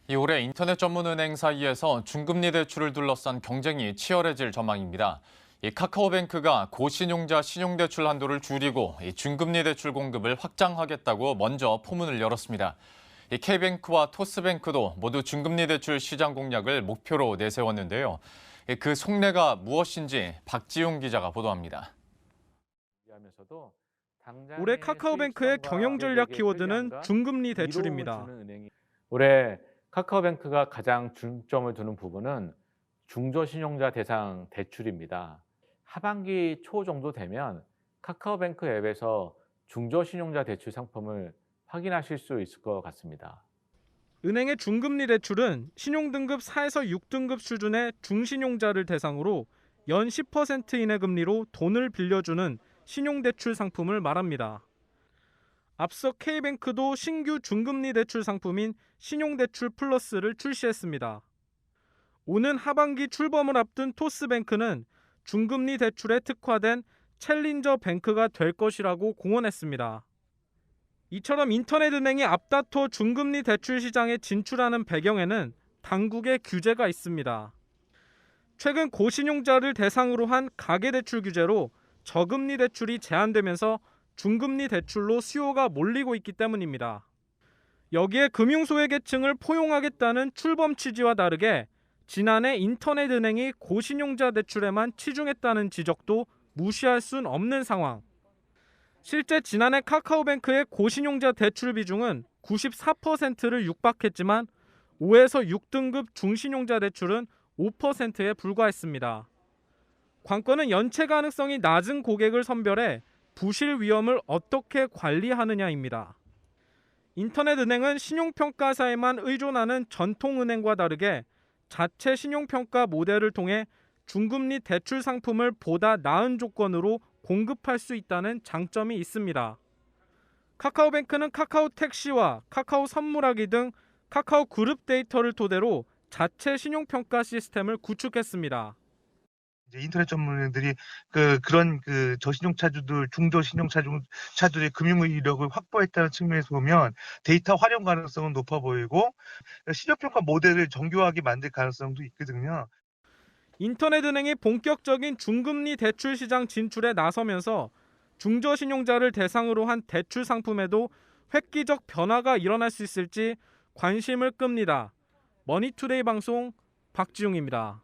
올해 인터넷 전문 은행 사이에서 중금리 대출을 둘러싼 경쟁이 치열해질 전망입니다. 카카오뱅크가 고신용자 신용대출 한도를 줄이고 중금리 대출 공급을 확장하겠다고 먼저 포문을 열었습니다. K뱅크와 토스뱅크도 모두 중금리 대출 시장 공략을 목표로 내세웠는데요. 그 속내가 무엇인지 박지용 기자가 보도합니다. 올해 카카오뱅크의 경영 전략 키워드는 중금리 대출입니다. 올해 카카오뱅크가 가장 중점을 두는 부분은 중저신용자 대상 대출입니다. 하반기 초 정도 되면 카카오뱅크 앱에서 중저신용자 대출 상품을 확인하실 수 있을 것 같습니다. 은행의 중금리 대출은 신용등급 4에서 6등급 수준의 중신용자를 대상으로 연 10% 이내 금리로 돈을 빌려주는 신용대출 상품을 말합니다. 앞서 K뱅크도 신규 중금리 대출 상품인 신용대출 플러스를 출시했습니다. 오는 하반기 출범을 앞둔 토스뱅크는 중금리 대출에 특화된 챌린저 뱅크가 될 것이라고 공언했습니다. 이처럼 인터넷 은행이 앞다퉈 중금리 대출 시장에 진출하는 배경에는 당국의 규제가 있습니다. 최근 고신용자를 대상으로 한 가계대출 규제로 저금리 대출이 제한되면서 중금리 대출로 수요가 몰리고 있기 때문입니다. 여기에 금융소외계층을 포용하겠다는 출범 취지와 다르게 지난해 인터넷 은행이 고신용자 대출에만 치중했다는 지적도 무시할 순 없는 상황. 실제 지난해 카카오뱅크의 고신용자 대출 비중은 94%를 육박했지만 5에서 6등급 중신용자 대출은 5%에 불과했습니다. 관건은 연체 가능성이 낮은 고객을 선별해 부실 위험을 어떻게 관리하느냐입니다. 인터넷 은행은 신용평가사에만 의존하는 전통은행과 다르게 자체 신용평가 모델을 통해 중금리 대출 상품을 보다 나은 조건으로 공급할 수 있다는 장점이 있습니다. 카카오뱅크는 카카오택시와 카카오 선물하기 등 카카오 그룹 데이터를 토대로 자체 신용평가 시스템을 구축했습니다. 인터넷 전문가들이 그런 저신용차주들, 중저신용차주들의 금융 이력을 확보했다는 측면에서 보면 데이터 활용 가능성은 높아 보이고 신용평가 모델을 정교하게 만들 가능성도 있거든요. 인터넷은행이 본격적인 중금리 대출 시장 진출에 나서면서 중저신용자를 대상으로 한 대출 상품에도 획기적 변화가 일어날 수 있을지 관심을 끕니다. 머니투데이 방송 박지웅입니다.